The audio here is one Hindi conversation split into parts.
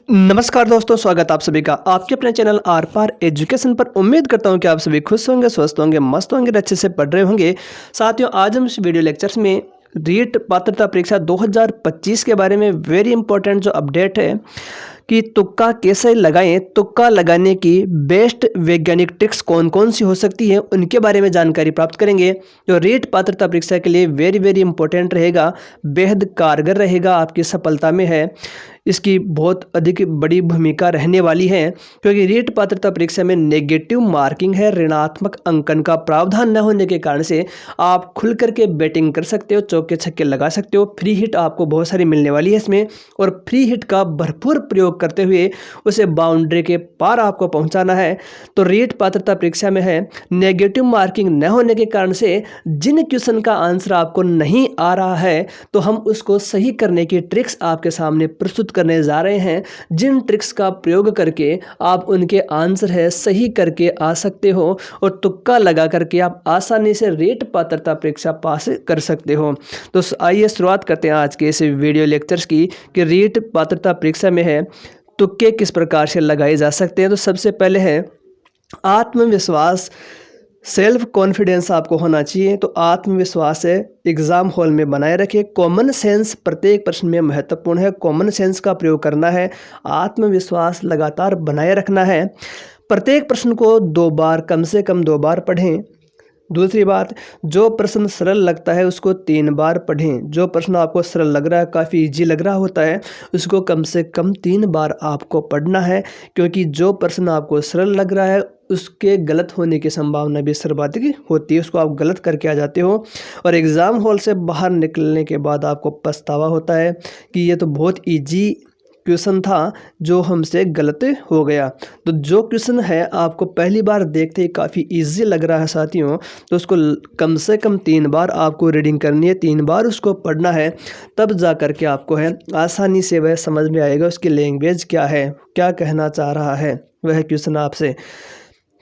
नमस्कार दोस्तों, स्वागत आप सभी का आपके अपने चैनल आर पार एजुकेशन पर। उम्मीद करता हूं कि आप सभी खुश होंगे, स्वस्थ होंगे, मस्त होंगे, अच्छे से पढ़ रहे होंगे। साथियों, आज हम इस वीडियो लेक्चर्स में रीट पात्रता परीक्षा 2025 के बारे में वेरी इंपॉर्टेंट जो अपडेट है कि तुक्का कैसे लगाएं, तुक्का लगाने की बेस्ट वैज्ञानिक ट्रिक्स कौन कौन सी हो सकती है, उनके बारे में जानकारी प्राप्त करेंगे। जो रीट पात्रता परीक्षा के लिए वेरी इंपॉर्टेंट रहेगा, बेहद कारगर रहेगा, आपकी सफलता में है। इसकी बहुत अधिक बड़ी भूमिका रहने वाली है, क्योंकि रीट पात्रता परीक्षा में नेगेटिव मार्किंग है। ऋणात्मक अंकन का प्रावधान न होने के कारण से आप खुल करके बैटिंग कर सकते हो, चौके छक्के लगा सकते हो। फ्री हिट आपको बहुत सारी मिलने वाली है इसमें, और फ्री हिट का भरपूर प्रयोग करते हुए उसे बाउंड्री के पार आपको पहुंचाना है। तो रीट पात्रता परीक्षा में है नेगेटिव मार्किंग न होने के कारण से जिन क्वेश्चन का आंसर आपको नहीं आ रहा है, तो हम उसको सही करने की ट्रिक्स आपके सामने प्रस्तुत करने जा रहे हैं। जिन ट्रिक्स का प्रयोग करके आप उनके आंसर है सही करके आ सकते हो, और तुक्का लगा करके आप आसानी से रीट पात्रता परीक्षा पास कर सकते हो। तो आइए शुरुआत करते हैं आज के इस वीडियो लेक्चर्स की कि रीट पात्रता परीक्षा में है तुक्के किस प्रकार से लगाए जा सकते हैं। तो सबसे पहले है आत्मविश्वास, सेल्फ कॉन्फिडेंस आपको होना चाहिए। तो आत्मविश्वास है एग्जाम हॉल में बनाए रखिए। कॉमन सेंस प्रत्येक प्रश्न में महत्वपूर्ण है, कॉमन सेंस का प्रयोग करना है। आत्मविश्वास लगातार बनाए रखना है। प्रत्येक प्रश्न को 2 बार, कम से कम 2 बार पढ़ें। दूसरी बात, जो प्रश्न सरल लगता है उसको 3 बार पढ़ें। जो प्रश्न आपको सरल लग रहा है, काफ़ी इजी लग रहा होता है, उसको कम से कम 3 बार आपको पढ़ना है, क्योंकि जो प्रश्न आपको सरल लग रहा है उसके गलत होने की संभावना भी सर्वाधिक होती है। उसको आप गलत करके आ जाते हो, और एग्ज़ाम हॉल से बाहर निकलने के बाद आपको पछतावा होता है कि ये तो बहुत ईजी क्वेश्चन था जो हमसे गलत हो गया। तो जो क्वेश्चन है आपको पहली बार देखते ही काफ़ी इजी लग रहा है साथियों, तो उसको कम से कम 3 बार आपको रीडिंग करनी है, 3 बार उसको पढ़ना है। तब जा कर के आपको है आसानी से वह समझ में आएगा उसकी लैंग्वेज क्या है, क्या कहना चाह रहा है वह क्वेश्चन आपसे।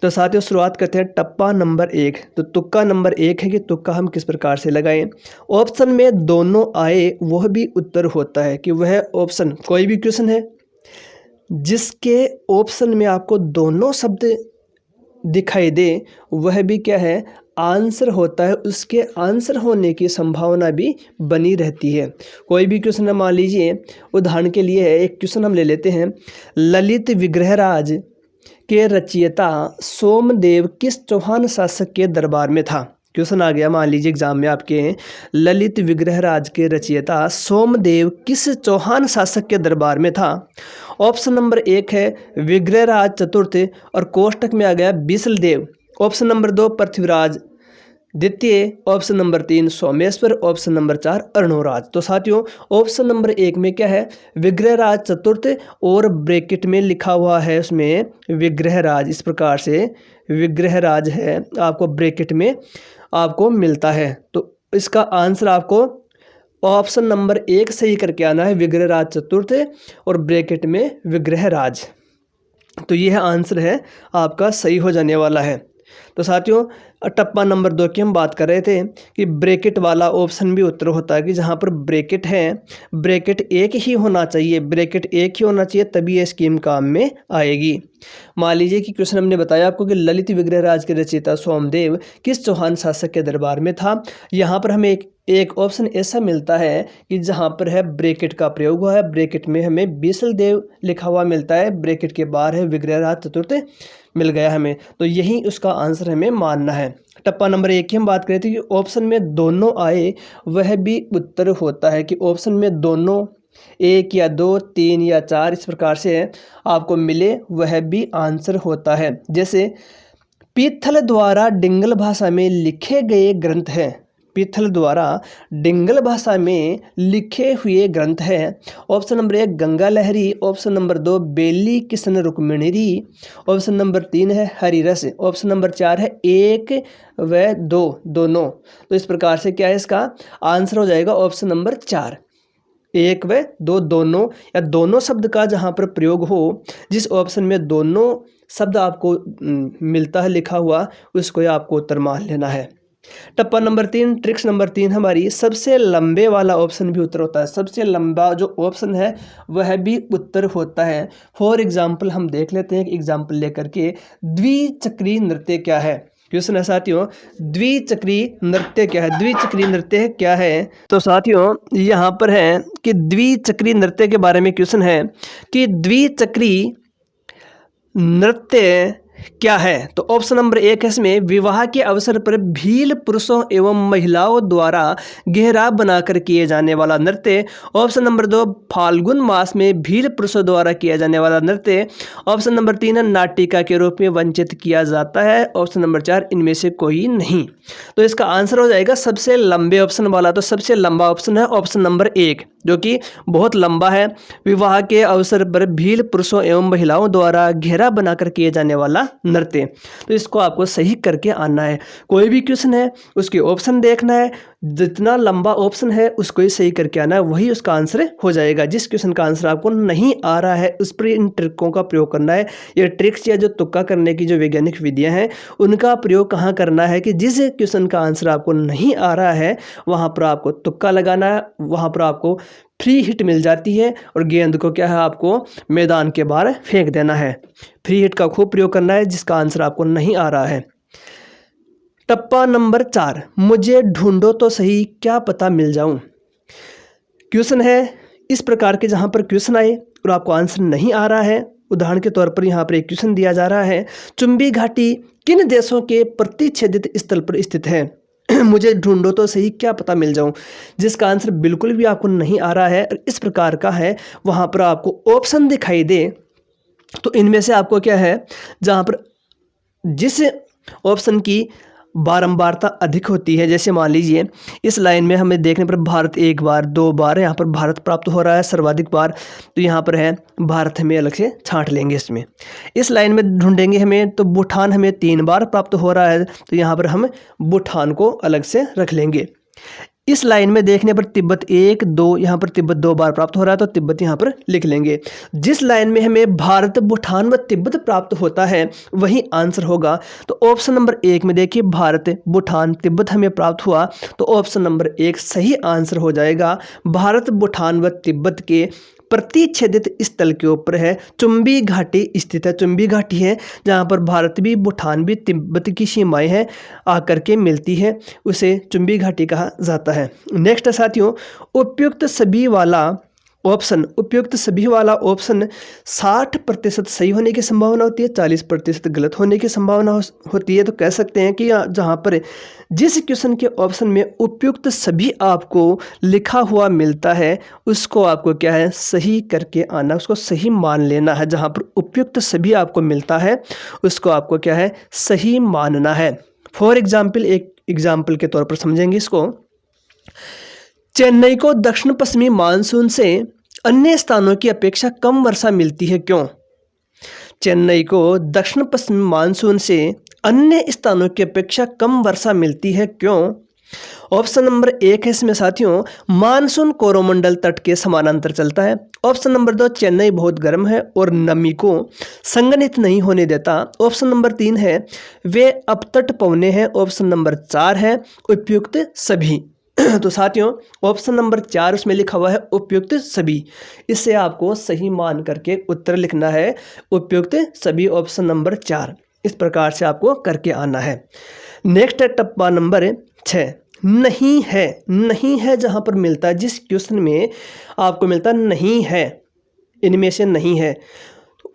तो साथियों, शुरुआत करते हैं टप्पा नंबर 1। तो तुक्का नंबर 1 है कि तुक्का हम किस प्रकार से लगाएं। ऑप्शन में दोनों आए वह भी उत्तर होता है, कि वह ऑप्शन कोई भी क्वेश्चन है जिसके ऑप्शन में आपको दोनों शब्द दिखाई दे, वह भी क्या है, आंसर होता है। उसके आंसर होने की संभावना भी बनी रहती है। कोई भी क्वेश्चन मान लीजिए, उदाहरण के लिए है एक क्वेश्चन हम ले लेते हैं, ललित विग्रहराज के रचयिता सोमदेव किस चौहान शासक के दरबार में था। क्वेश्चन आ गया मान लीजिए एग्जाम में आपके, ललित विग्रहराज के रचयिता सोमदेव किस चौहान शासक के दरबार में था। ऑप्शन नंबर 1 है विग्रहराज चतुर्थ, और कोष्टक में आ गया बिसलदेव। ऑप्शन नंबर 2 पृथ्वीराज द्वितीय। Option number 3 Someshwar. Option number 4 Arnoraj. तो साथियों, ऑप्शन नंबर 1 में क्या है, विग्रहराज चतुर्थ, और ब्रैकेट में लिखा हुआ है उसमें विग्रहराज। इस प्रकार से विग्रहराज है आपको ब्रैकेट में आपको मिलता है। तो इसका आंसर आपको ऑप्शन नंबर 1 सही करके आना है, विग्रहराज चतुर्थ और ब्रैकेट में विग्रहराज। तो यह आंसर है आपका सही हो जाने वाला है। तो साथियों, टप्पा नंबर 2 की हम बात कर रहे थे कि ब्रैकेट वाला ऑप्शन भी उत्तर होता है, कि जहाँ पर ब्रैकेट है, ब्रैकेट एक ही होना चाहिए, ब्रैकेट एक ही होना चाहिए, तभी ये स्कीम काम में आएगी। मान लीजिए कि क्वेश्चन हमने बताया आपको कि ललित विग्रहराज के रचयिता सोमदेव किस चौहान शासक के दरबार में था। यहाँ पर हमें एक ऑप्शन ऐसा मिलता है कि जहाँ पर है ब्रैकेट का प्रयोग हुआ है, ब्रैकेट में हमें बिसलदेव लिखा हुआ मिलता है, ब्रैकेट के बाहर है विग्रहराज चतुर्थ मिल गया हमें। तो यही उसका आंसर हमें मानना है। टप्पा नंबर 1 की हम बात करें थे कि ऑप्शन में दोनों आए वह भी उत्तर होता है, कि ऑप्शन में दोनों 1 या 2, 3 या 4 इस प्रकार से आपको मिले वह भी आंसर होता है। जैसे पीथल द्वारा डिंगल भाषा में लिखे गए ग्रंथ हैं, पीथल द्वारा डिंगल भाषा में लिखे हुए ग्रंथ हैं। ऑप्शन नंबर 1 गंगा लहरी। ऑप्शन नंबर 2 बेली किशन रुक्मिणी। ऑप्शन नंबर 3 है हरिरस। ऑप्शन नंबर 4 है 1 व 2 दोनों। तो इस प्रकार से क्या है, इसका आंसर हो जाएगा ऑप्शन नंबर 4, 1 व 2 दोनों, या दोनों शब्द का जहाँ पर प्रयोग हो, जिस ऑप्शन में दोनों शब्द आपको मिलता है लिखा हुआ, उसको आपको उत्तर मान लेना है। टप्पा नंबर 3, ट्रिक्स नंबर 3 हमारी, सबसे लंबे वाला ऑप्शन भी उत्तर होता है। सबसे लंबा जो ऑप्शन है वह भी उत्तर होता है। फॉर एग्जाम्पल हम देख लेते हैं, एक एग्जाम्पल लेकर के, द्विचक्री नृत्य क्या है। क्वेश्चन है साथियों, द्विचक्री नृत्य क्या है। द्विचक्री नृत्य क्या है, तो साथियों यहाँ पर है कि द्विचक्री नृत्य के बारे में क्वेश्चन है कि द्विचक्री नृत्य क्या है। तो ऑप्शन नंबर 1 है इसमें, विवाह के अवसर पर भील पुरुषों एवं महिलाओं द्वारा घेराव बनाकर किए जाने वाला नृत्य। ऑप्शन नंबर 2, फाल्गुन मास में भील पुरुषों द्वारा किया जाने वाला नृत्य। ऑप्शन नंबर 3 नाटिका के रूप में वंचित किया जाता है। ऑप्शन नंबर 4, इनमें से कोई नहीं। तो इसका आंसर हो जाएगा सबसे लंबे ऑप्शन वाला। तो सबसे लंबा ऑप्शन है ऑप्शन नंबर 1, जो कि बहुत लंबा है। विवाह के अवसर पर भील पुरुषों एवं महिलाओं द्वारा घेरा बनाकर किए जाने वाला नृत्य। तो इसको आपको सही करके आना है। कोई भी क्वेश्चन है उसके ऑप्शन देखना है, जितना लंबा ऑप्शन है उसको ही सही करके आना है, वही उसका आंसर हो जाएगा। जिस क्वेश्चन का आंसर आपको नहीं आ रहा है उस पर इन ट्रिकों का प्रयोग करना है। ये ट्रिक्स या जो तुक्का करने की जो वैज्ञानिक विधियां हैं उनका प्रयोग कहाँ करना है कि जिस क्वेश्चन का आंसर आपको नहीं आ रहा है वहाँ पर आपको तुक्का लगाना है, वहाँ पर आपको फ्री हिट मिल जाती है और गेंद को क्या है आपको मैदान के बाहर फेंक देना है। फ्री हिट का खूब प्रयोग करना है जिसका आंसर आपको नहीं आ रहा है। टप्पा नंबर 4, मुझे ढूंढो तो सही क्या पता मिल जाऊं। क्वेश्चन है इस प्रकार के, जहां पर क्वेश्चन आए और आपको आंसर नहीं आ रहा है, उदाहरण के तौर पर यहाँ पर एक क्वेश्चन दिया जा रहा है, चुंबी घाटी किन देशों के प्रतिच्छेदित स्थल पर स्थित है। मुझे ढूंढो तो सही क्या पता मिल जाऊं, जिसका आंसर बिल्कुल भी आपको नहीं आ रहा है और इस प्रकार का है, वहां पर आपको ऑप्शन दिखाई दे तो इनमें से आपको क्या है, जहां पर जिस ऑप्शन की बारंबारता अधिक होती है, जैसे मान लीजिए इस लाइन में हमें देखने पर भारत 1 बार 2 बार यहाँ पर भारत प्राप्त हो रहा है सर्वाधिक बार, तो यहाँ पर है भारत हमें अलग से छांट लेंगे। इसमें इस लाइन में ढूंढेंगे हमें तो भूटान हमें 3 बार प्राप्त हो रहा है, तो यहाँ पर हम भूटान को अलग से रख लेंगे। इस लाइन में देखने पर तिब्बत 1 2, यहाँ पर तिब्बत 2 बार प्राप्त हो रहा है तो तिब्बत यहाँ पर लिख लेंगे। जिस लाइन में हमें भारत भूटान व तिब्बत प्राप्त होता है वही आंसर होगा। तो ऑप्शन नंबर 1 में देखिए भारत भूटान तिब्बत हमें प्राप्त हुआ, तो ऑप्शन नंबर 1 सही आंसर हो जाएगा। भारत भूटान व तिब्बत के प्रतिच्छेदित स्थल के ऊपर है चुंबी घाटी स्थित है। चुंबी घाटी है जहाँ पर भारत भी भूटान भी तिब्बत की सीमाएं हैं आकर के मिलती है, उसे चुंबी घाटी कहा जाता है। नेक्स्ट है साथियों, उपयुक्त सभी वाला ऑप्शन 60% सही होने की संभावना होती है, 40% गलत होने की संभावना होती है। तो कह सकते हैं कि जहाँ पर जिस क्वेश्चन के ऑप्शन में उपयुक्त सभी आपको लिखा हुआ मिलता है उसको आपको क्या है सही करके आना, उसको सही मान लेना है। जहाँ पर उपयुक्त सभी आपको मिलता है उसको आपको क्या है सही मानना है। फॉर एग्जाम्पल, एक एग्जाम्पल के तौर पर समझेंगे इसको, चेन्नई को दक्षिण पश्चिमी मानसून से अन्य स्थानों की अपेक्षा कम वर्षा मिलती है, क्यों। चेन्नई को दक्षिण पश्चिमी मानसून से अन्य स्थानों की अपेक्षा कम वर्षा मिलती है, क्यों। ऑप्शन नंबर 1 है इसमें साथियों, मानसून कोरोमंडल तट के समानांतर चलता है। ऑप्शन नंबर 2, चेन्नई बहुत गर्म है और नमी को संघनित नहीं होने देता। ऑप्शन नंबर 3 है वे अपतट पवने हैं। ऑप्शन नंबर 4 है उपयुक्त सभी। तो साथियों ऑप्शन नंबर 4 उसमें लिखा हुआ है उपयुक्त सभी, इससे आपको सही मान करके उत्तर लिखना है उपयुक्त सभी, ऑप्शन नंबर 4। इस प्रकार से आपको करके आना है। नेक्स्ट है टप्पा नंबर 6, नहीं है जहां पर मिलता है, जिस क्वेश्चन में आपको मिलता नहीं है, इनमें से नहीं है,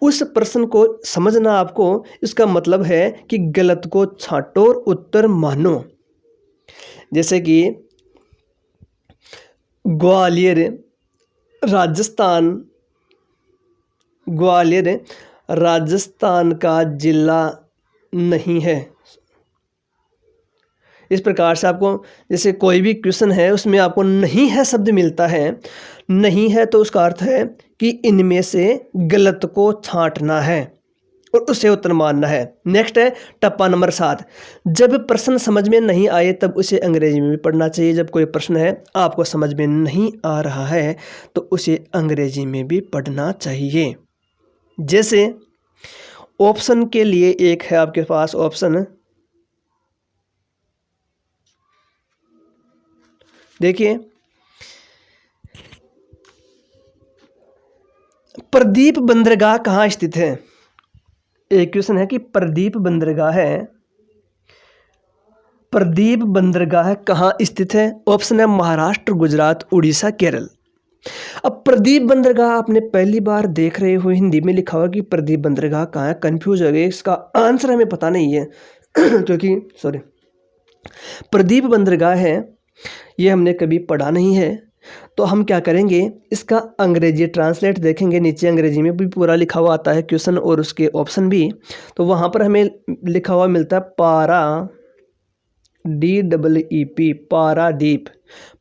उस प्रश्न को समझना आपको। इसका मतलब है कि गलत को छांटो और उत्तर मानो। जैसे कि ग्वालियर राजस्थान का जिला नहीं है। इस प्रकार से आपको जैसे कोई भी क्वेश्चन है उसमें आपको नहीं है शब्द मिलता है, नहीं है तो उसका अर्थ है कि इनमें से गलत को छांटना है और उसे उत्तर मानना है। नेक्स्ट है टप्पा नंबर 7, जब प्रश्न समझ में नहीं आए तब उसे अंग्रेजी में भी पढ़ना चाहिए। जब कोई प्रश्न है आपको समझ में नहीं आ रहा है तो उसे अंग्रेजी में भी पढ़ना चाहिए। जैसे ऑप्शन के लिए एक है आपके पास ऑप्शन देखिए, प्रदीप बंदरगाह कहाँ स्थित है। एक क्वेश्चन है कि प्रदीप बंदरगाह कहाँ स्थित है। ऑप्शन है महाराष्ट्र, गुजरात, उड़ीसा, केरल। अब प्रदीप बंदरगाह आपने पहली बार देख रहे हो, हिंदी में लिखा हुआ कि प्रदीप बंदरगाह कहाँ है, कंफ्यूज हो गए, इसका आंसर हमें पता नहीं है क्योंकि सॉरी, प्रदीप बंदरगाह है ये हमने कभी पढ़ा नहीं है। तो हम क्या करेंगे, इसका अंग्रेजी ट्रांसलेट देखेंगे, नीचे अंग्रेजी में भी पूरा लिखा हुआ आता है क्वेश्चन और उसके ऑप्शन भी। तो वहाँ पर हमें लिखा हुआ मिलता है DEEP,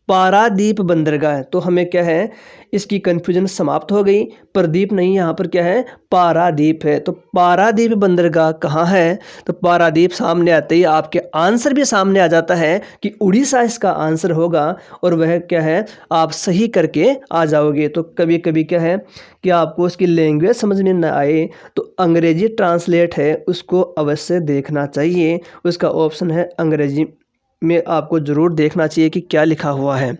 पारादीप बंदरगाह। तो हमें क्या है, इसकी कन्फ्यूजन समाप्त हो गई। प्रदीप नहीं, यहाँ पर क्या है, पारादीप है। तो पारादीप बंदरगाह कहाँ है, तो पारादीप सामने आते ही आपके आंसर भी सामने आ जाता है कि उड़ीसा इसका आंसर होगा, और वह क्या है, आप सही करके आ जाओगे। तो कभी कभी क्या है कि आपको उसकी लैंग्वेज समझ में न आए तो अंग्रेजी ट्रांसलेट है उसको अवश्य देखना चाहिए। उसका ऑप्शन है अंग्रेजी में, आपको ज़रूर देखना चाहिए कि क्या लिखा हुआ है।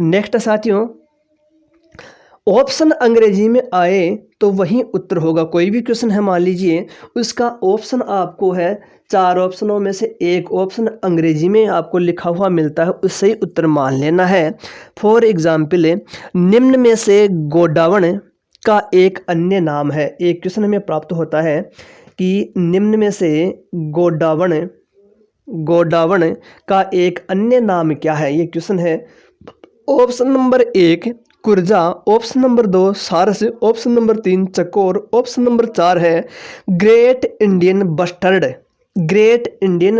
नेक्स्ट साथियों, ऑप्शन अंग्रेजी में आए तो वही उत्तर होगा। कोई भी क्वेश्चन है मान लीजिए, उसका ऑप्शन आपको है, 4 ऑप्शनों में से एक ऑप्शन अंग्रेजी में आपको लिखा हुआ मिलता है, उससे ही उत्तर मान लेना है। फॉर एग्जाम्पल, निम्न में से गोडावण का एक अन्य नाम है। एक क्वेश्चन हमें प्राप्त होता है कि निम्न में से गोडावण का एक अन्य नाम क्या है। ये क्वेश्चन है। ऑप्शन नंबर 1 कुर्जा, ऑप्शन नंबर 2 सारस, ऑप्शन नंबर 3 चकोर, ऑप्शन नंबर 4 है ग्रेट इंडियन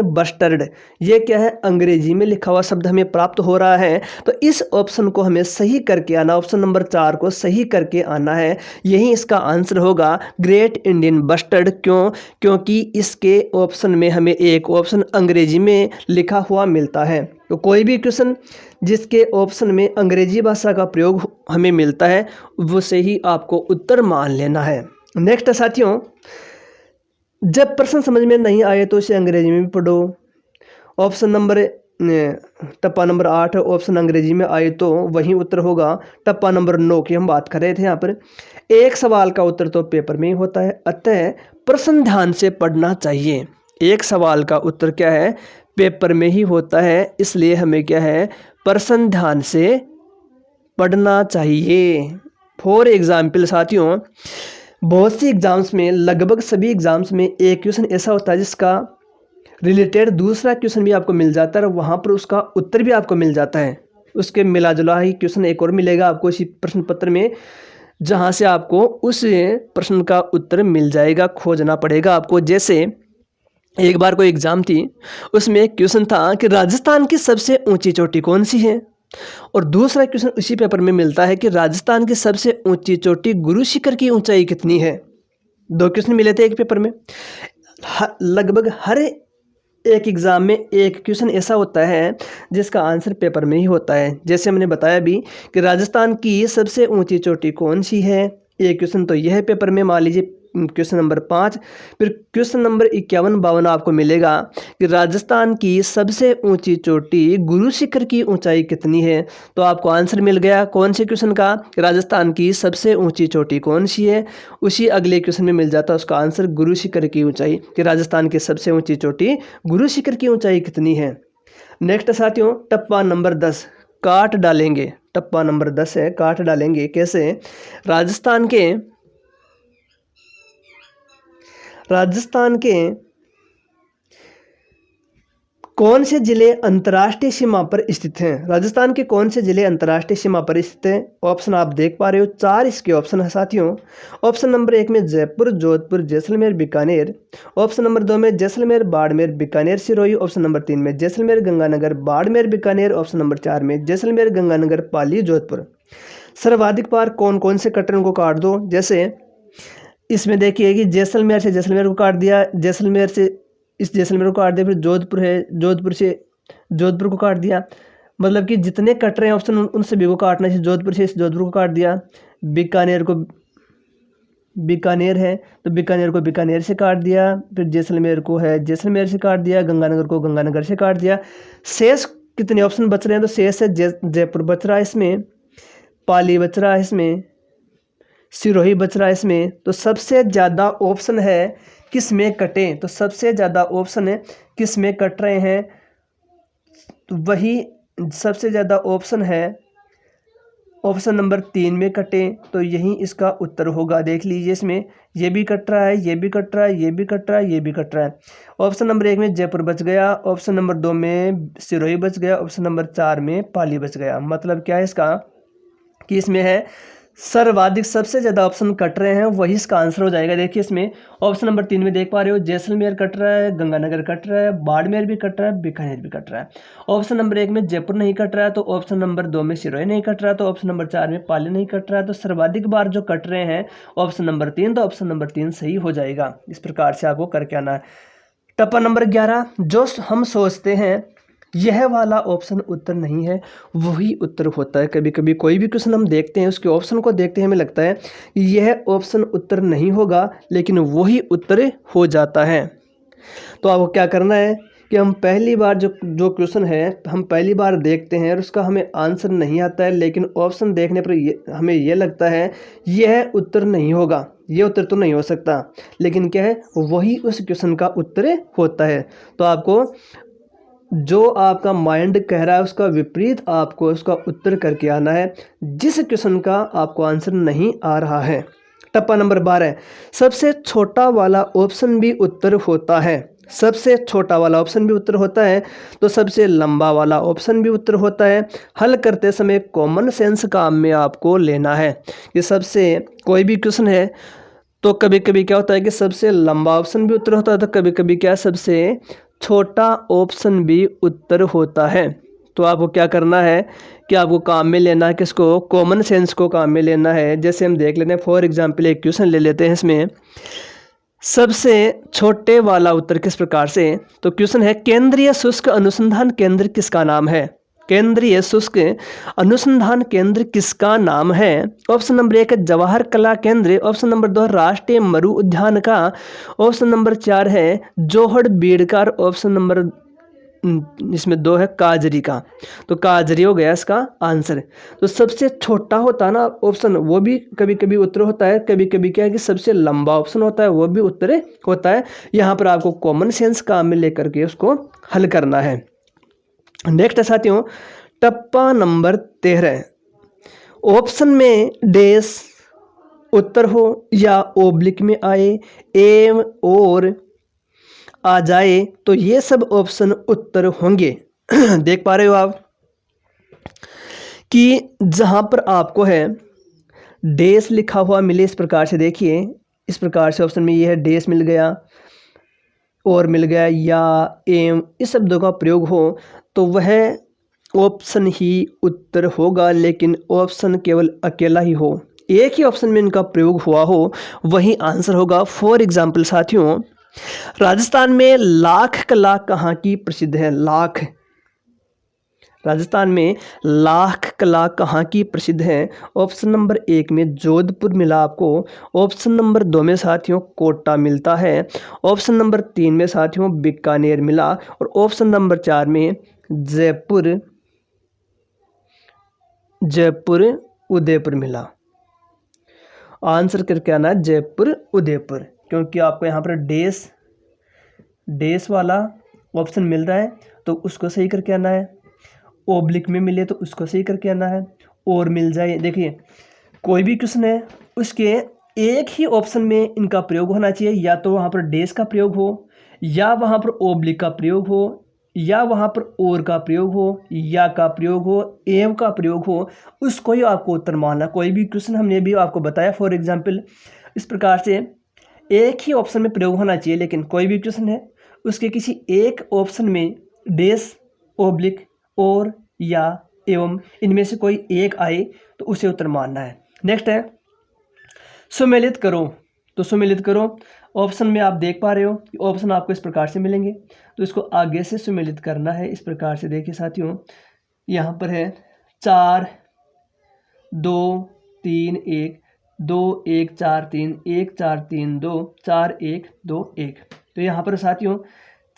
बस्टर्ड। ये क्या है, अंग्रेजी में लिखा हुआ शब्द हमें प्राप्त हो रहा है। तो इस ऑप्शन को हमें सही करके आना, ऑप्शन नंबर 4 को सही करके आना है। यही इसका आंसर होगा, ग्रेट इंडियन बस्टर्ड। क्योंकि इसके ऑप्शन में हमें एक ऑप्शन अंग्रेजी में लिखा हुआ मिलता है। तो कोई भी क्वेश्चन जिसके ऑप्शन में अंग्रेजी भाषा का प्रयोग हमें मिलता है, वो से ही आपको उत्तर मान लेना है। नेक्स्ट साथियों, जब प्रश्न समझ में नहीं आए तो इसे अंग्रेजी में भी पढ़ो। ऑप्शन नंबर टप्पा नंबर 8 ऑप्शन अंग्रेजी में आए तो वही उत्तर होगा। टप्पा नंबर 9 की हम बात कर रहे थे यहाँ पर। एक सवाल का उत्तर तो पेपर में ही होता है, अतः प्रश्न ध्यान से पढ़ना चाहिए। एक सवाल का उत्तर क्या है, पेपर में ही होता है, इसलिए हमें क्या है, प्रश्न ध्यान से पढ़ना चाहिए। फॉर एग्जाम्पल साथियों, बहुत सी एग्जाम्स में, लगभग सभी एग्जाम्स में एक क्वेश्चन ऐसा होता है जिसका रिलेटेड दूसरा क्वेश्चन भी आपको मिल जाता है, और वहाँ पर उसका उत्तर भी आपको मिल जाता है। उसके मिला जुला ही क्वेश्चन एक और मिलेगा आपको इसी प्रश्न पत्र में, जहाँ से आपको उस प्रश्न का उत्तर मिल जाएगा, खोजना पड़ेगा आपको। जैसे एक बार कोई एग्ज़ाम थी, उसमें एक क्वेश्चन था कि राजस्थान की सबसे ऊंची चोटी कौन सी है, और दूसरा क्वेश्चन उसी पेपर में मिलता है कि राजस्थान की सबसे ऊंची चोटी गुरु शिखर की ऊंचाई कितनी है। 2 क्वेश्चन मिले थे एक पेपर में। लगभग हर एक एग्ज़ाम में एक क्वेश्चन ऐसा होता है जिसका आंसर पेपर में ही होता है। जैसे हमने बताया भी कि राजस्थान की सबसे ऊंची चोटी कौन सी है, एक क्वेश्चन तो यह है पेपर में, मान लीजिए क्वेश्चन नंबर 5। फिर क्वेश्चन नंबर 51-52 आपको मिलेगा कि राजस्थान की सबसे ऊंची चोटी गुरु शिखर की ऊंचाई कितनी है। तो आपको आंसर मिल गया कौन से क्वेश्चन का, राजस्थान की सबसे ऊंची चोटी कौन सी है। उसी अगले क्वेश्चन में मिल जाता है उसका आंसर, गुरु शिखर की ऊंचाई, कि राजस्थान की सबसे ऊंची चोटी गुरु शिखर की ऊंचाई कितनी है। नेक्स्ट साथियों, टप्पा नंबर 10 काट डालेंगे। टप्पा नंबर 10 है, काट डालेंगे। कैसे, राजस्थान के कौन से जिले अंतर्राष्ट्रीय सीमा पर स्थित हैं। राजस्थान के कौन से जिले अंतर्राष्ट्रीय सीमा पर स्थित हैं। ऑप्शन आप देख पा रहे हो, 4 इसके ऑप्शन है साथियों। ऑप्शन नंबर 1 में जयपुर, जोधपुर, जैसलमेर, बीकानेर। ऑप्शन नंबर 2 में जैसलमेर, बाड़मेर, बीकानेर, सिरोही। ऑप्शन नंबर 3 में जैसलमेर, गंगानगर, बाड़मेर, बीकानेर। ऑप्शन नंबर 4 में जैसलमेर, गंगानगर, पाली, जोधपुर। सर्वाधिक बार कौन कौन से कटरों को काट दो। जैसे इसमें देखिए कि जैसलमेर से जैसलमेर को काट दिया, जैसलमेर से इस जैसलमेर को काट दिया, फिर जोधपुर है, जोधपुर से जोधपुर को काट दिया। मतलब कि जितने कट रहे हैं ऑप्शन उन सभी को काटना है। जोधपुर से इस जोधपुर को काट दिया, बीकानेर है तो बीकानेर को बीकानेर से काट दिया, फिर जैसलमेर को है जैसलमेर से काट दिया, गंगानगर को गंगानगर से काट दिया। शेष कितने ऑप्शन बच रहे हैं? तो शेष है जयपुर बच रहा है इसमें, पाली बच रहा है इसमें, सिरोही बच रहा है इसमें। तो सबसे ज़्यादा ऑप्शन है किस में कटे? तो सबसे ज़्यादा ऑप्शन है किस में कट रहे हैं? तो वही सबसे ज़्यादा ऑप्शन है ऑप्शन नंबर 3 में कटे। तो यही इसका उत्तर होगा। देख लीजिए इसमें ये भी कट रहा है, ये भी कट रहा है, ये भी कट रहा है, ये भी कट रहा है। ऑप्शन नंबर 1 में जयपुर बच गया, ऑप्शन नंबर 2 में सिरोही बच गया, ऑप्शन नंबर 4 में पाली बच गया। मतलब क्या है इसका कि इसमें है सर्वाधिक सबसे ज़्यादा ऑप्शन कट रहे हैं, वही इसका आंसर हो जाएगा। देखिए इसमें ऑप्शन नंबर 3 में देख पा रहे हो जैसलमेर कट रहा है, गंगानगर कट रहा है, बाड़मेर भी कट रहा है, बीकानेर भी कट रहा है। ऑप्शन नंबर 1 में जयपुर नहीं कट रहा है, तो ऑप्शन नंबर 2 में सिरोही नहीं कट रहा है, तो ऑप्शन नंबर 4 में पाली नहीं कट रहा है। तो सर्वाधिक बार जो कट रहे हैं ऑप्शन नंबर 3, तो ऑप्शन नंबर 3 सही हो जाएगा। इस प्रकार से आपको करके आना है। टप्पा नंबर 11, जो हम सोचते हैं यह वाला ऑप्शन उत्तर नहीं है, वही उत्तर होता है। कभी कभी कोई भी क्वेश्चन हम देखते हैं, उसके ऑप्शन को देखते हैं, हमें लगता है यह ऑप्शन उत्तर नहीं होगा, लेकिन वही उत्तर हो जाता है। तो आपको क्या करना है कि हम पहली बार जो क्वेश्चन है हम पहली बार देखते हैं और उसका हमें आंसर नहीं आता है, लेकिन ऑप्शन देखने पर हमें यह लगता है यह उत्तर नहीं होगा, ये उत्तर तो नहीं हो सकता, लेकिन क्या है वही उस क्वेश्चन का उत्तर होता है। तो आपको जो आपका माइंड कह रहा है उसका विपरीत आपको उसका उत्तर करके आना है, जिस क्वेश्चन का आपको आंसर नहीं आ रहा है। टप्पा नंबर 12, सबसे छोटा वाला ऑप्शन भी उत्तर होता है। सबसे छोटा वाला ऑप्शन भी उत्तर होता है, तो सबसे लंबा वाला ऑप्शन भी उत्तर होता है। हल करते समय कॉमन सेंस काम में आपको लेना है कि सबसे कोई भी क्वेश्चन है तो कभी कभी क्या होता है कि सबसे लंबा ऑप्शन भी उत्तर होता है, तो कभी कभी क्या सबसे छोटा ऑप्शन भी उत्तर होता है। तो आपको क्या करना है कि आपको काम में लेना है किसको? कॉमन सेंस को काम में लेना है। जैसे हम देख लेते हैं, फॉर एग्जांपल एक क्वेश्चन ले लेते हैं, इसमें सबसे छोटे वाला उत्तर किस प्रकार से? तो क्वेश्चन है केंद्रीय शुष्क अनुसंधान केंद्र किसका नाम है? केंद्रीय शुष्क अनुसंधान केंद्र किसका नाम है? ऑप्शन नंबर 1 है जवाहर कला केंद्र, ऑप्शन नंबर 2 राष्ट्रीय मरु उद्यान का, ऑप्शन नंबर 4 है जोहड़ बीड़कार, ऑप्शन नंबर इसमें 2 है काजरी का। तो काजरी हो गया इसका आंसर। तो सबसे छोटा होता है ना ऑप्शन, वो भी कभी कभी उत्तर होता है, कभी कभी क्या है कि सबसे लंबा ऑप्शन होता है वो भी उत्तर होता है। यहाँ पर आपको कॉमन सेंस काम में लेकर के उसको हल करना है। नेक्स्ट है साथियों टप्पा नंबर 13, ऑप्शन में डैश उत्तर हो या ओब्लिक में आए, एम और आ जाए, तो ये सब ऑप्शन उत्तर होंगे। देख पा रहे हो आप कि जहां पर आपको है डैश लिखा हुआ मिले, इस प्रकार से देखिए, इस प्रकार से ऑप्शन में ये है डैश मिल गया और मिल गया या एम, इस शब्दों का प्रयोग हो तो वह ऑप्शन ही उत्तर होगा। लेकिन ऑप्शन केवल अकेला ही हो, एक ही ऑप्शन में इनका प्रयोग हुआ हो, वही आंसर होगा। फॉर एग्जाम्पल साथियों, राजस्थान में लाख कला कहाँ की प्रसिद्ध है? लाख, राजस्थान में लाख कला कहाँ की प्रसिद्ध है? ऑप्शन नंबर 1 में जोधपुर मिला आपको, ऑप्शन नंबर 2 में साथियों कोटा मिलता है, ऑप्शन नंबर 3 में साथियों बीकानेर मिला, और ऑप्शन नंबर 4 में जयपुर उदयपुर मिला। आंसर करके आना है जयपुर उदयपुर, क्योंकि आपको यहाँ पर डैश वाला ऑप्शन मिल रहा है तो उसको सही करके आना है, ओब्लिक में मिले तो उसको सही करके आना है, और मिल जाए। देखिए कोई भी क्वेश्चन है उसके एक ही ऑप्शन में इनका प्रयोग होना चाहिए, या तो वहाँ पर डैश का प्रयोग हो, या वहाँ पर ओब्लिक का प्रयोग हो, या वहाँ पर और का प्रयोग हो, या का प्रयोग हो, एव का प्रयोग हो, उसको ही आपको उत्तर मानना। कोई भी क्वेश्चन हमने भी आपको बताया फॉर एग्जाम्पल, इस प्रकार से एक ही ऑप्शन में प्रयोग होना चाहिए, लेकिन कोई भी क्वेश्चन है उसके किसी एक ऑप्शन में डैश, ओब्लिक, और, या, एवं इनमें से कोई एक आए तो उसे उत्तर मानना है। नेक्स्ट है सुमेलित करो। तो सुमेलित करो ऑप्शन में आप देख पा रहे हो कि ऑप्शन आपको इस प्रकार से मिलेंगे, तो इसको आगे से सुमेलित करना है। इस प्रकार से देखिए साथियों, यहाँ पर है 4 2 3 1 2 1 4 3 1 4 3 2 4 1 2 1। तो यहाँ पर साथियों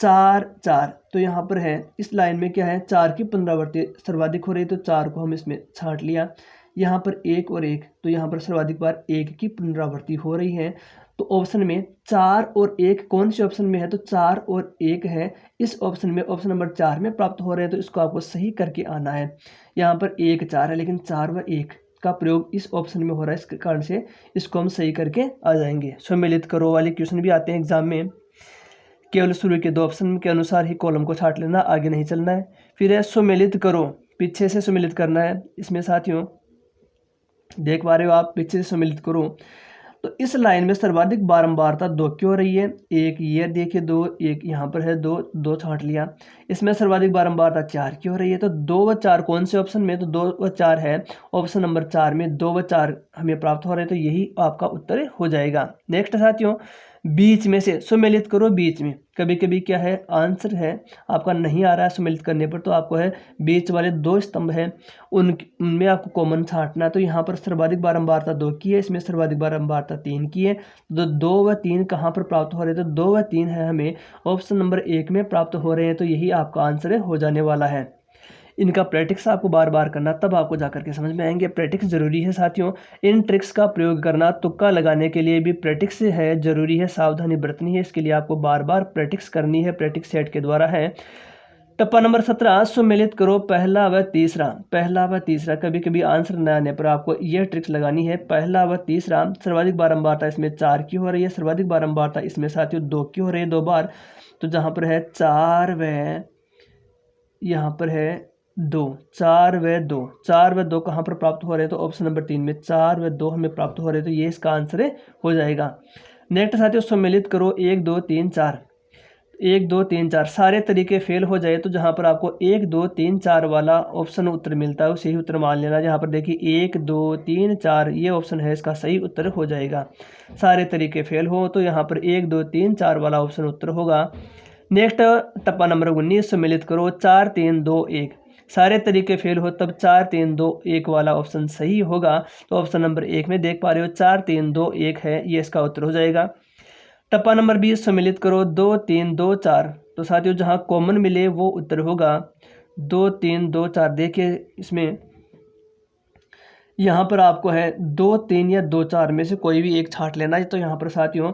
4 4, तो यहाँ पर है इस लाइन में क्या है, 4 की पुनरावृत्ति सर्वाधिक हो रही है, तो 4 को हम इसमें छांट लिया। यहाँ पर 1 और 1, तो यहाँ पर सर्वाधिक बार 1 की पुनरावृत्ति हो रही है। तो ऑप्शन में 4 और 1 कौन से ऑप्शन में है, तो 4 और 1 है इस ऑप्शन में, ऑप्शन नंबर 4 में प्राप्त हो रहे हैं, तो इसको आपको सही करके आना है। यहाँ पर 1 4 है, लेकिन 4 व 1 का प्रयोग इस ऑप्शन में हो रहा है, इस कारण से इसको हम सही करके आ जाएंगे। सम्मिलित करो वाले क्वेश्चन भी आते हैं एग्जाम में, केवल शुरू के 2 ऑप्शन के अनुसार ही कॉलम को छांट लेना, आगे नहीं चलना है। फिर है सम्मिलित करो, पीछे से सम्मिलित करना है। इसमें साथियों देख पा रहे हो आप, पीछे से सम्मिलित करो, तो इस लाइन में सर्वाधिक बारंबारता 2 क्यों हो रही है, एक ये देखिए 2, एक यहाँ पर है 2, 2 छांट लिया। इसमें सर्वाधिक बारंबारता 4 क्यों हो रही है, तो 2 व 4 कौन से ऑप्शन में, तो 2 व 4 है ऑप्शन नंबर 4 में, 2 व 4 हमें प्राप्त हो रहे हैं, तो यही आपका उत्तर हो जाएगा। नेक्स्ट साथियों, बीच में से सम्मिलित करो, बीच में कभी कभी क्या है आंसर है आपका नहीं आ रहा है सम्मिलित करने पर, तो आपको है बीच वाले 2 स्तंभ हैं उनमें आपको कॉमन छांटना है। तो यहाँ पर सर्वाधिक बारंबारता 2 की है, इसमें सर्वाधिक बारंबारता 3 की है, तो 2 व 3 कहाँ पर प्राप्त हो रहे हैं, तो 2 व 3 है हमें ऑप्शन नंबर 1 में प्राप्त हो रहे हैं, तो यही आपका आंसर हो जाने वाला है। इनका प्रैक्टिस आपको बार बार करना, तब आपको जाकर के समझ में आएंगे। प्रैक्टिस जरूरी है साथियों, इन ट्रिक्स का प्रयोग करना, तुक्का लगाने के लिए भी प्रैक्टिस है जरूरी है, सावधानी बरतनी है, इसके लिए आपको बार बार प्रैक्टिस करनी है, प्रैक्टिस सेट के द्वारा है। टप्पा नंबर 17, सम्मिलित करो पहला व तीसरा। पहला व तीसरा कभी कभी आंसर न आने पर आपको यह ट्रिक्स लगानी है। पहला व तीसरा सर्वाधिक बारंबारता इसमें 4 की हो रही है, सर्वाधिक बारंबारता इसमें साथियों 2 की हो रही है 2 बार, तो जहाँ पर है 4 व यहाँ पर है 2, 4 व 2, 4 व 2 कहाँ पर प्राप्त हो रहे हैं, तो ऑप्शन नंबर 3 में 4 व 2 हमें प्राप्त हो रहे हैं, तो ये इसका आंसर हो जाएगा। नेक्स्ट साथियों, सम्मिलित करो 1 2 3 4, 1 2 3 4 सारे तरीके फेल हो जाए, तो जहाँ पर आपको 1 2 3 4 वाला ऑप्शन उत्तर मिलता है उसे ही उत्तर मान लेना। जहाँ पर देखिए 1 2 3 4 ये ऑप्शन है, इसका सही उत्तर हो जाएगा। सारे तरीके फेल हो तो यहाँ पर 1 2 3 4 वाला ऑप्शन उत्तर होगा। नेक्स्ट टप्पा नंबर 19, सम्मिलित करो 4 3 2 1, सारे तरीके फेल हो तब 4 3 2 1 वाला ऑप्शन सही होगा, तो ऑप्शन नंबर 1 में देख पा रहे हो 4 3 2 1 है, ये इसका उत्तर हो जाएगा। टप्पा नंबर 20, सम्मिलित करो 2 3 2 4, तो साथियों जहां कॉमन मिले वो उत्तर होगा 2 3 2 4। देखिए इसमें यहाँ पर आपको है 2 3 या 2 4 में से कोई भी एक छांट लेना है। तो यहाँ पर साथियों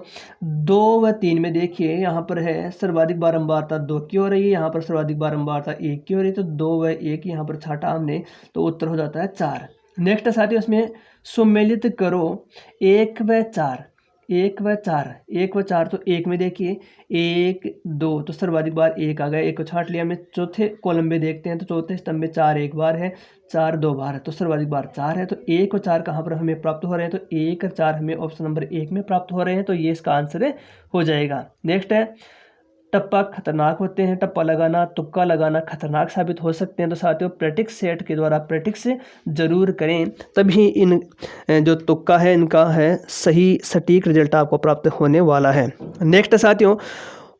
2 व 3 में देखिए यहाँ पर है सर्वाधिक बारंबारता 2 की हो रही है, यहाँ पर सर्वाधिक बारंबारता 1 की हो रही है, तो 2 व 1 यहाँ पर छाटा हमने, तो उत्तर हो जाता है 4। नेक्स्ट साथियों इसमें सम्मिलित करो 1 व 4, 1 व 4, 1 व 4, तो 1 में देखिए 1 2, तो सर्वाधिक बार 1 आ गया, 1 को छांट लिया। हमने चौथे कॉलम में देखते हैं तो चौथे स्तंभ में 4 एक बार है, 4 2 बार है, तो सर्वाधिक बार 4 है। तो 1 और 4 कहाँ पर हमें प्राप्त हो रहे हैं, तो 1 और 4 हमें ऑप्शन नंबर 1 में प्राप्त हो रहे हैं, तो ये इसका आंसर हो जाएगा। नेक्स्ट है टप्पा खतरनाक होते हैं, टप्पा लगाना तुक्का लगाना खतरनाक साबित हो सकते हैं, तो साथियों प्रैक्टिस सेट के द्वारा प्रैक्टिस जरूर करें, तभी इन जो तुक्का है इनका है सही सटीक रिजल्ट आपको प्राप्त होने वाला है। नेक्स्ट साथियों,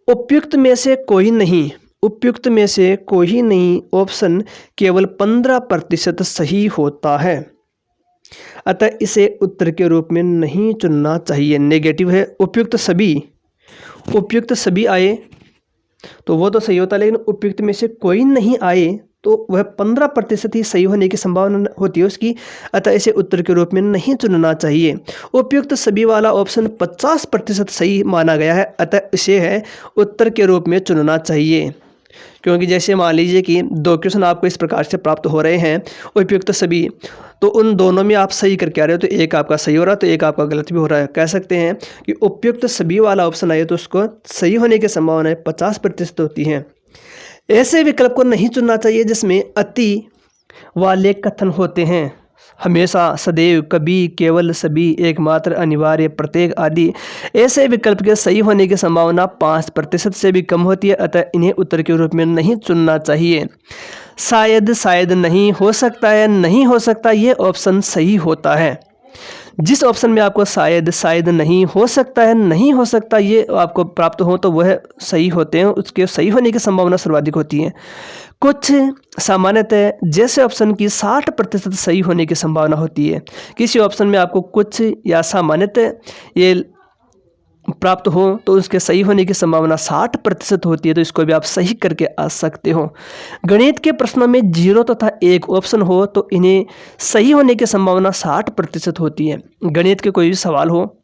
उपयुक्त में से कोई नहीं, उपयुक्त में से कोई नहीं ऑप्शन केवल 15% सही होता है, अतः इसे उत्तर के रूप में नहीं चुनना चाहिए। नेगेटिव है, उपयुक्त सभी आए तो वो तो सही होता है, लेकिन उपयुक्त में से कोई नहीं आए तो वह 15% ही सही होने की संभावना होती है उसकी, अतः इसे उत्तर के रूप में नहीं चुनना चाहिए। उपयुक्त सभी वाला ऑप्शन 50% सही माना गया है, अतः इसे है उत्तर के रूप में चुनना चाहिए। क्योंकि जैसे मान लीजिए कि 2 क्वेश्चन आपको इस प्रकार से प्राप्त हो रहे हैं उपयुक्त सभी, तो उन दोनों में आप सही करके आ रहे हो, तो एक आपका सही हो रहा है तो एक आपका गलत भी हो रहा है। कह सकते हैं कि उपयुक्त सभी वाला ऑप्शन आए तो उसको सही होने की संभावना 50% होती है। ऐसे विकल्प को नहीं चुनना चाहिए जिसमें अति वाले कथन होते हैं, हमेशा, सदैव, कभी, केवल, सभी, एकमात्र, अनिवार्य, प्रत्येक आदि। ऐसे विकल्प के सही होने की संभावना 5% से भी कम होती है, अतः इन्हें उत्तर के रूप में नहीं चुनना चाहिए। शायद, शायद नहीं, हो सकता है, नहीं हो सकता, ये ऑप्शन सही होता है। जिस ऑप्शन में आपको शायद, शायद नहीं, हो सकता है, नहीं हो सकता ये आपको प्राप्त हो तो वह सही होते हैं, उसके सही होने की संभावना सर्वाधिक होती है। कुछ सामान्यतः जैसे ऑप्शन की 60% सही होने की संभावना होती है। किसी ऑप्शन में आपको कुछ या सामान्यतः ये प्राप्त हो तो उसके सही होने की संभावना 60% होती है, तो इसको भी आप सही करके आ सकते हो। गणित के प्रश्नों में 0 तथा 1 ऑप्शन हो तो इन्हें सही होने की संभावना 60% होती है। गणित के कोई भी सवाल हो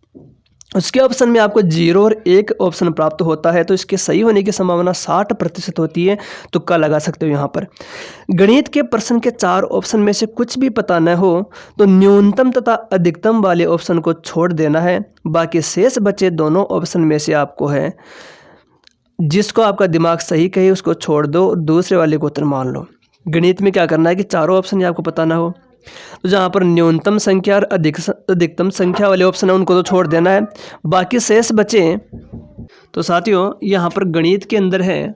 उसके ऑप्शन में आपको 0 और 1 ऑप्शन प्राप्त होता है तो इसके सही होने की संभावना 60% होती है, तुक्का लगा सकते हो यहाँ पर। गणित के प्रश्न के 4 ऑप्शन में से कुछ भी पता न हो तो न्यूनतम तथा अधिकतम वाले ऑप्शन को छोड़ देना है। बाकी शेष बचे दोनों ऑप्शन में से आपको है जिसको आपका दिमाग सही कहे उसको छोड़ दो और दूसरे वाले को उत्तर मान लो। गणित में क्या करना है कि चारों ऑप्शन ही आपको पता ना हो, तो जहाँ पर न्यूनतम संख्या और अधिकतम संख्या वाले ऑप्शन है उनको तो छोड़ देना है, बाकी शेष बचे। तो साथियों यहाँ पर गणित के अंदर है,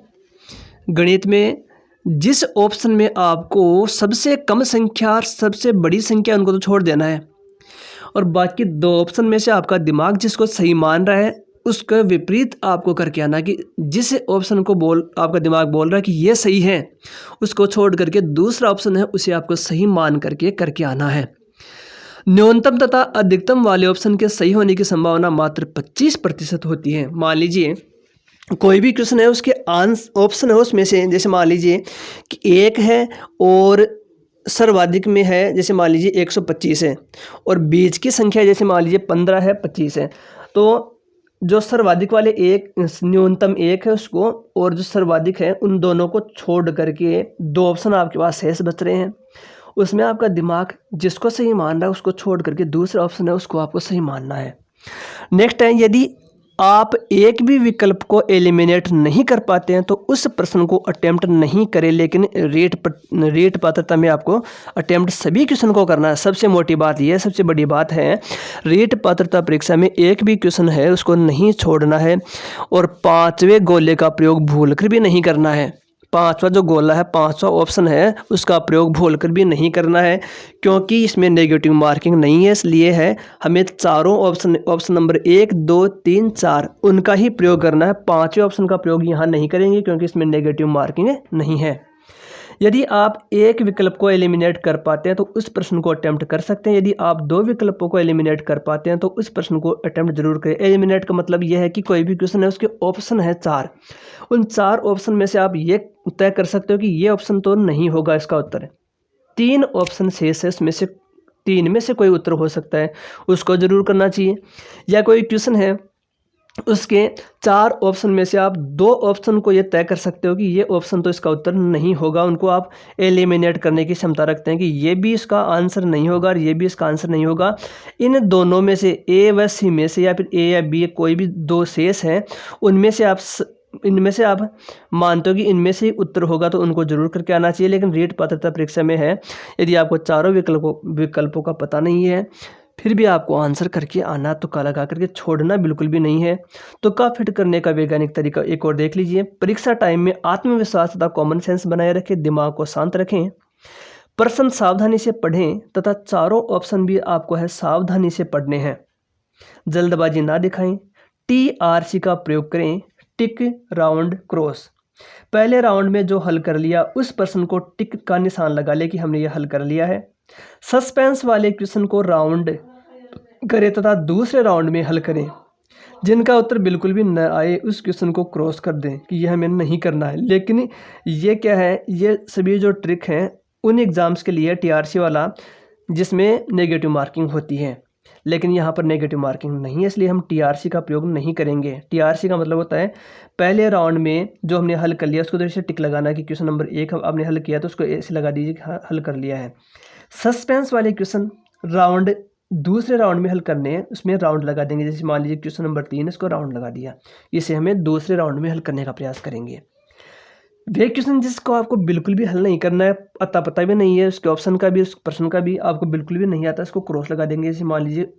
गणित में जिस ऑप्शन में आपको सबसे कम संख्या और सबसे बड़ी संख्या उनको तो छोड़ देना है, और बाकी 2 ऑप्शन में से आपका दिमाग जिसको सही मान रहा है उसका विपरीत आपको करके आना कि जिस ऑप्शन को आपका दिमाग बोल रहा है कि ये सही है उसको छोड़ करके दूसरा ऑप्शन है उसे आपको सही मान करके आना है। न्यूनतम तथा अधिकतम वाले ऑप्शन के सही होने की संभावना मात्र 25% होती है। मान लीजिए कोई भी क्वेश्चन है उसके ऑप्शन है उसमें से, जैसे मान लीजिए कि 1 है और सर्वाधिक में है, जैसे मान लीजिए 125 है, और बीच की संख्या जैसे मान लीजिए 15 है 25 है, तो जो सर्वाधिक वाले न्यूनतम 1 है उसको और जो सर्वाधिक है उन दोनों को छोड़ करके 2 ऑप्शन आपके पास शेष बच रहे हैं, उसमें आपका दिमाग जिसको सही मान रहा है उसको छोड़ करके दूसरा ऑप्शन है उसको आपको सही मानना है। नेक्स्ट है, यदि आप एक भी विकल्प को एलिमिनेट नहीं कर पाते हैं तो उस प्रश्न को अटेम्प्ट नहीं करें, लेकिन रीट पात्रता में आपको अटेम्प्ट सभी क्वेश्चन को करना है। सबसे मोटी बात यह, सबसे बड़ी बात है, रीट पात्रता परीक्षा में एक भी क्वेश्चन है उसको नहीं छोड़ना है और 5वें गोले का प्रयोग भूलकर भी नहीं करना है। 5वां जो गोला है, 5वां ऑप्शन है उसका प्रयोग भूलकर भी नहीं करना है, क्योंकि इसमें नेगेटिव मार्किंग नहीं है। इसलिए है हमें चारों ऑप्शन नंबर 1, 2, 3, 4 उनका ही प्रयोग करना है। 5वें ऑप्शन का प्रयोग यहाँ नहीं करेंगे क्योंकि इसमें नेगेटिव मार्किंग नहीं है। यदि आप एक विकल्प को एलिमिनेट कर पाते हैं तो उस प्रश्न को अटेम्प्ट कर सकते हैं। यदि आप 2 विकल्पों को एलिमिनेट कर पाते हैं तो उस प्रश्न को अटेम्प्ट जरूर करें। एलिमिनेट का मतलब यह है कि कोई भी क्वेश्चन है उसके ऑप्शन है 4, उन 4 ऑप्शन में से आप ये तय कर सकते हो कि ये ऑप्शन तो नहीं होगा इसका उत्तर। 3 ऑप्शन शेष है, उसमें से 3 में से कोई उत्तर हो सकता है, उसको जरूर करना चाहिए। या कोई क्वेश्चन है उसके 4 ऑप्शन में से आप 2 ऑप्शन को ये तय कर सकते हो कि ये ऑप्शन तो इसका उत्तर नहीं होगा, उनको आप एलिमिनेट करने की क्षमता रखते हैं कि ये भी इसका आंसर नहीं होगा और ये भी इसका आंसर नहीं होगा। इन दोनों में से ए व सी में से या फिर ए या बी कोई भी 2 शेष हैं, उनमें से इनमें से आप मानते हो कि इनमें से ही उत्तर होगा तो उनको जरूर करके आना चाहिए। लेकिन रीट पात्रता परीक्षा में है, यदि आपको चारों विकल्पों का पता नहीं है फिर भी आपको आंसर करके आना, तुक्का लगा करके छोड़ना बिल्कुल भी नहीं है। तुक्का फिट करने का वैज्ञानिक तरीका एक और देख लीजिए। परीक्षा टाइम में आत्मविश्वास तथा कॉमन सेंस बनाए रखें, दिमाग को शांत रखें, प्रश्न सावधानी से पढ़ें तथा चारों ऑप्शन भी आपको है सावधानी से पढ़ने हैं। जल्दबाजी ना दिखाएं, TRC का प्रयोग करें, टिक, राउंड, क्रॉस। पहले राउंड में जो हल कर लिया उस प्रश्न को टिक का निशान लगा ले कि हमने ये हल कर लिया है। सस्पेंस वाले क्वेश्चन को राउंड करें तथा दूसरे राउंड में हल करें। जिनका उत्तर बिल्कुल भी न आए उस क्वेश्चन को क्रॉस कर दें कि यह हमें नहीं करना है। लेकिन ये क्या है, ये सभी जो ट्रिक हैं उन एग्ज़ाम्स के लिए TRC वाला जिसमें नेगेटिव मार्किंग होती है, लेकिन यहाँ पर नेगेटिव मार्किंग नहीं है, इसलिए हम TRC का प्रयोग नहीं करेंगे। TRC का मतलब होता है पहले राउंड में जो हमने हल कर लिया उसको तो ऐसे टिक लगाना कि क्वेश्चन नंबर 1 आपने हल किया तो उसको ऐसे लगा दीजिए कि हाँ हल कर लिया है। सस्पेंस वाले क्वेश्चन राउंड दूसरे राउंड में हल करने हैं, उसमें राउंड लगा देंगे। जैसे मान लीजिए क्वेश्चन नंबर 3 इसको राउंड लगा दिया, इसे हमें दूसरे राउंड में हल करने का प्रयास करेंगे। वे क्वेश्चन जिसको आपको बिल्कुल भी हल नहीं करना है, अता पता भी नहीं है, उसके ऑप्शन का भी उस प्रश्न का भी आपको बिल्कुल भी नहीं आता, इसको क्रॉस लगा देंगे। जैसे मान लीजिए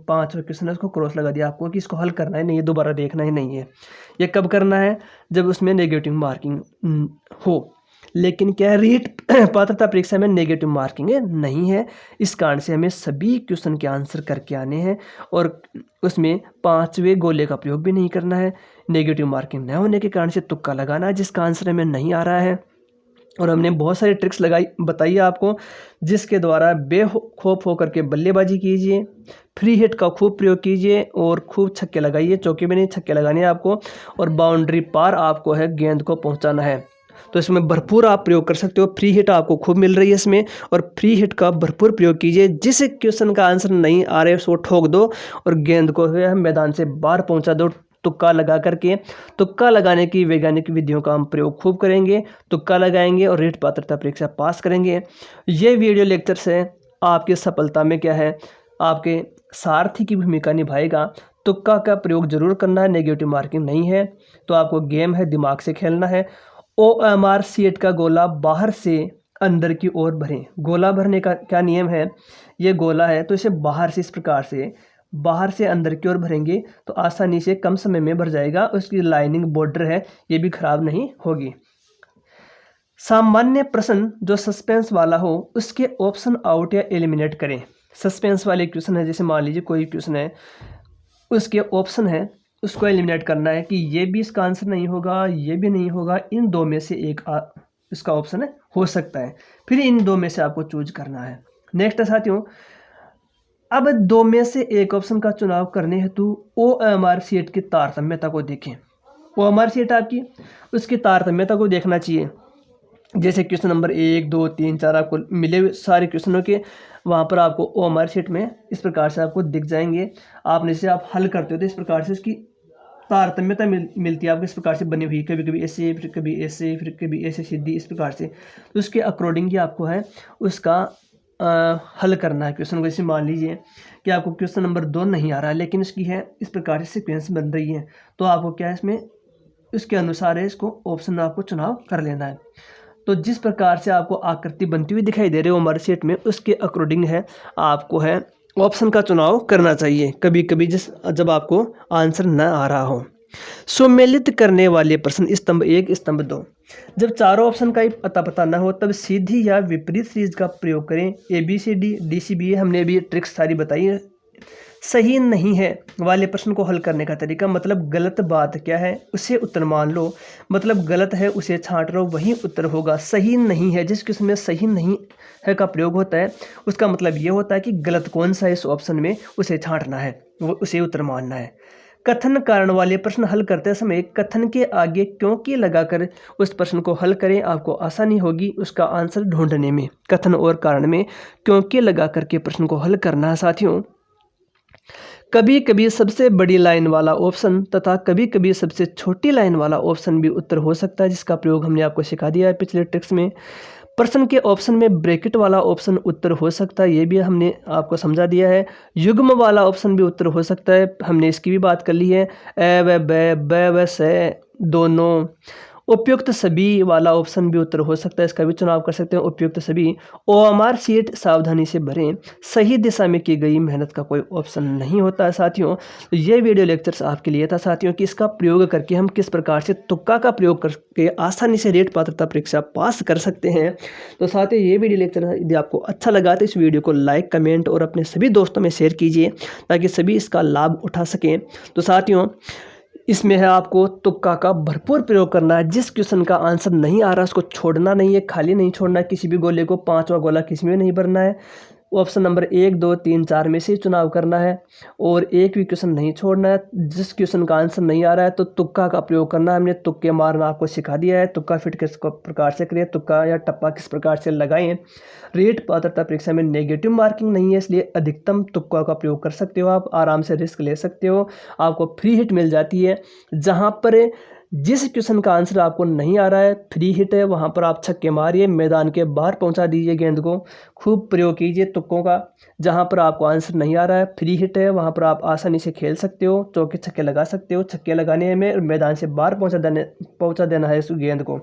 5 क्वेश्चन है उसको क्रॉस लगा दिया आपको कि इसको हल करना है नहीं है, दोबारा देखना ही नहीं है। ये कब करना है, जब उसमें नेगेटिव मार्किंग हो। लेकिन क्या है, रीट पात्रता परीक्षा में नेगेटिव मार्किंग नहीं है, इस कारण से हमें सभी क्वेश्चन के आंसर करके आने हैं और उसमें 5वें गोले का प्रयोग भी नहीं करना है। नेगेटिव मार्किंग न होने के कारण से तुक्का लगाना है जिसका आंसर हमें नहीं आ रहा है और हमने बहुत सारी ट्रिक्स बताई है आपको, जिसके द्वारा बेखौफ होकर के बल्लेबाजी कीजिए, फ्री हिट का खूब प्रयोग कीजिए और खूब छक्के लगाइए। चौके में नहीं, छक्के लगाने हैं आपको, और बाउंड्री पार आपको है गेंद को पहुंचाना है। तो इसमें भरपूर आप प्रयोग कर सकते हो। फ्री हिट आपको खूब मिल रही है इसमें, और फ्री हिट का भरपूर प्रयोग कीजिए। जिस क्वेश्चन का आंसर नहीं आ रहा है उसको ठोक दो और गेंद को मैदान से बाहर पहुंचा दो तुक्का लगा करके। तुक्का लगाने की वैज्ञानिक विधियों का हम प्रयोग खूब करेंगे, तुक्का लगाएंगे और रीट पात्रता परीक्षा पास करेंगे। ये वीडियो लेक्चर से आपकी सफलता में क्या है, आपके सारथी की भूमिका निभाएगा। तुक्का का प्रयोग जरूर करना है, नेगेटिव मार्किंग नहीं है। तो आपको गेम है, दिमाग से खेलना है। OMR सीट का गोला बाहर से अंदर की ओर भरें। गोला भरने का क्या नियम है, ये गोला है तो इसे बाहर से इस प्रकार से बाहर से अंदर की ओर भरेंगे तो आसानी से कम समय में भर जाएगा। उसकी लाइनिंग बॉर्डर है ये भी खराब नहीं होगी। सामान्य प्रश्न जो सस्पेंस वाला हो उसके ऑप्शन आउट या एलिमिनेट करें। सस्पेंस वाले क्वेश्चन है, जैसे मान लीजिए कोई क्वेश्चन है उसके ऑप्शन है, उसको एलिमिनेट करना है कि ये भी इसका आंसर नहीं होगा, ये भी नहीं होगा, इन दो में से एक इसका ऑप्शन है हो सकता है। फिर इन दो में से आपको चूज करना है। नेक्स्ट है साथियों, अब दो में से एक ऑप्शन का चुनाव करने हेतु OMR सीट की तारतम्यता को देखें। OMR सीट आपकी, उसकी तारतम्यता को देखना चाहिए। जैसे क्वेश्चन नंबर 1, 2, 3, 4 आपको मिले सारे क्वेश्चनों के, वहाँ पर आपको OMR सीट में इस प्रकार से आपको दिख जाएंगे। आपने इसे आप हल करते हो तो इस प्रकार से उसकी तारतम्यता मिलती है आपको, इस प्रकार से बनी हुई, कभी कभी ऐसे, फिर कभी ऐसे, फिर कभी ऐसे सीधी, इस प्रकार से। तो उसके अकॉर्डिंग ही आपको है उसका हल करना है क्वेश्चन को। जैसे मान लीजिए कि आपको क्वेश्चन नंबर 2 नहीं आ रहा है, लेकिन इसकी है इस प्रकार से सीक्वेंस बन रही है, तो आपको क्या है इसमें उसके अनुसार है इसको ऑप्शन आपको चुनाव कर लेना है। तो जिस प्रकार से आपको आकृति बनती हुई दिखाई दे रही है हमारे सेट में, उसके अकॉर्डिंग है आपको है ऑप्शन का चुनाव करना चाहिए। कभी कभी जब आपको आंसर न आ रहा हो। सुमेलित करने वाले प्रश्न स्तंभ 1, स्तंभ 2। जब चारों ऑप्शन का ही पता न हो तब सीधी या विपरीत सीरीज का प्रयोग करें। ABCD DCBA हमने भी ट्रिक्स सारी बताई है। सही नहीं है वाले प्रश्न को हल करने का तरीका, मतलब गलत बात क्या है उसे उत्तर मान लो, मतलब गलत है उसे छांट लो, वही उत्तर होगा। सही नहीं है, जिस किस्म में सही नहीं है का प्रयोग होता है उसका मतलब ये होता है कि गलत कौन सा है इस ऑप्शन में, उसे छांटना है, वो उसे उत्तर मानना है। कथन कारण वाले प्रश्न हल करते समय कथन के आगे क्योंकि लगाकर उस प्रश्न को हल करें, आपको आसानी होगी उसका आंसर ढूंढने में। कथन और कारण में क्योंकि लगा करके प्रश्न को हल करना है साथियों। कभी कभी सबसे बड़ी लाइन वाला ऑप्शन तथा कभी कभी सबसे छोटी लाइन वाला ऑप्शन भी उत्तर हो सकता है, जिसका प्रयोग हमने आपको सिखा दिया है पिछले ट्रिक्स में। प्रश्न के ऑप्शन में ब्रैकेट वाला ऑप्शन उत्तर हो सकता है, ये भी हमने आपको समझा दिया है। युग्म वाला ऑप्शन भी उत्तर हो सकता है, हमने इसकी भी बात कर ली है। ए व ब व से दोनों। उपयुक्त सभी वाला ऑप्शन भी उत्तर हो सकता है, इसका भी चुनाव कर सकते हैं। उपयुक्त सभी। OMR सीट सावधानी से भरें, सही दिशा में की गई मेहनत का कोई ऑप्शन नहीं होता है साथियों। तो ये वीडियो लेक्चर्स आपके लिए था साथियों कि इसका प्रयोग करके हम किस प्रकार से तुक्का का प्रयोग करके आसानी से रेट पात्रता परीक्षा पास कर सकते हैं। तो साथियों ये वीडियो लेक्चर यदि आपको अच्छा लगा तो इस वीडियो को लाइक, कमेंट और अपने सभी दोस्तों में शेयर कीजिए ताकि सभी इसका लाभ उठा सकें। तो साथियों इसमें है आपको तुक्का का भरपूर प्रयोग करना है। जिस क्वेश्चन का आंसर नहीं आ रहा उसको छोड़ना नहीं है, खाली नहीं छोड़ना है। किसी भी गोले को 5वां गोला किसी में नहीं भरना है। ऑप्शन नंबर 1, 2, 3, 4 में से चुनाव करना है और एक भी क्वेश्चन नहीं छोड़ना है। जिस क्वेश्चन का आंसर नहीं आ रहा है तो तुक्का का प्रयोग करना है। हमने तुक्के मारना आपको सिखा दिया है। तुक्का फिट किस प्रकार से करें, तुक्का या टप्पा किस प्रकार से लगाएं। रेट पात्रता परीक्षा में नेगेटिव मार्किंग नहीं है, इसलिए अधिकतम तुक्का का प्रयोग कर सकते हो। आप आराम से रिस्क ले सकते हो, आपको फ्री हिट मिल जाती है। जहाँ पर जिस क्वेश्चन का आंसर आपको नहीं आ रहा है फ्री हिट है, वहाँ पर आप छक्के मारिए, मैदान के बाहर पहुँचा दीजिए गेंद को। खूब प्रयोग कीजिए तुक्कों का। जहाँ पर आपको आंसर नहीं आ रहा है फ्री हिट है, वहाँ पर आप आसानी से खेल सकते हो, चौके छक्के लगा सकते हो। छक्के लगाने में मैदान से बाहर पहुँचा देना है उस गेंद को।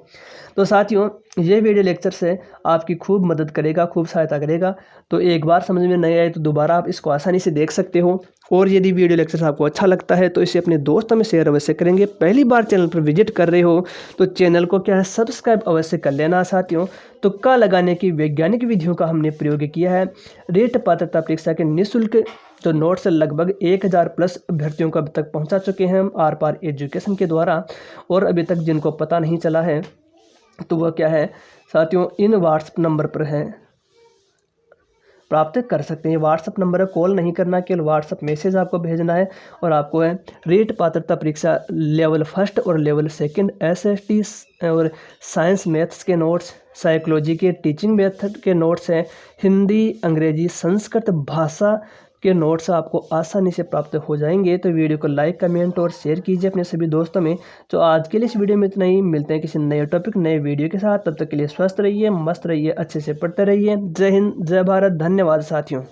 तो साथियों ये वीडियो लेक्चर से आपकी खूब मदद करेगा, खूब सहायता करेगा। तो एक बार समझ में नहीं आए तो दोबारा आप इसको आसानी से देख सकते हो। और यदि वीडियो लेक्चर आपको अच्छा लगता है तो इसे अपने दोस्तों में शेयर अवश्य करेंगे। पहली बार चैनल पर विजिट कर रहे हो तो चैनल को क्या है सब्सक्राइब अवश्य कर लेना साथियों। तुक्का लगाने की वैज्ञानिक विधियों का हमने प्रयोग किया है। रेट पात्रता परीक्षा के निःशुल्क जो नोट्स लगभग 1000 प्लस अभ्यर्थियों को अब तक पहुंचा चुके हैं हम आर पार एजुकेशन के द्वारा। और अभी तक जिनको पता नहीं चला है तो वह क्या है साथियों, इन व्हाट्सएप नंबर पर है, प्राप्त कर सकते हैं। व्हाट्सएप नंबर है, कॉल नहीं करना, केवल व्हाट्सएप मैसेज आपको भेजना है। और आपको है रीट पात्रता परीक्षा लेवल 1 और लेवल 2 SST और साइंस मैथ्स के नोट्स, साइकोलॉजी के टीचिंग मेथड के नोट्स हैं, हिंदी अंग्रेजी संस्कृत भाषा के नोट्स आपको आसानी से प्राप्त हो जाएंगे। तो वीडियो को लाइक कमेंट और शेयर कीजिए अपने सभी दोस्तों में। तो आज के लिए इस वीडियो में इतना ही, मिलते हैं किसी नए टॉपिक नए वीडियो के साथ। तब तक के लिए स्वस्थ रहिए, मस्त रहिए, अच्छे से पढ़ते रहिए। जय हिंद, जय भारत, धन्यवाद साथियों।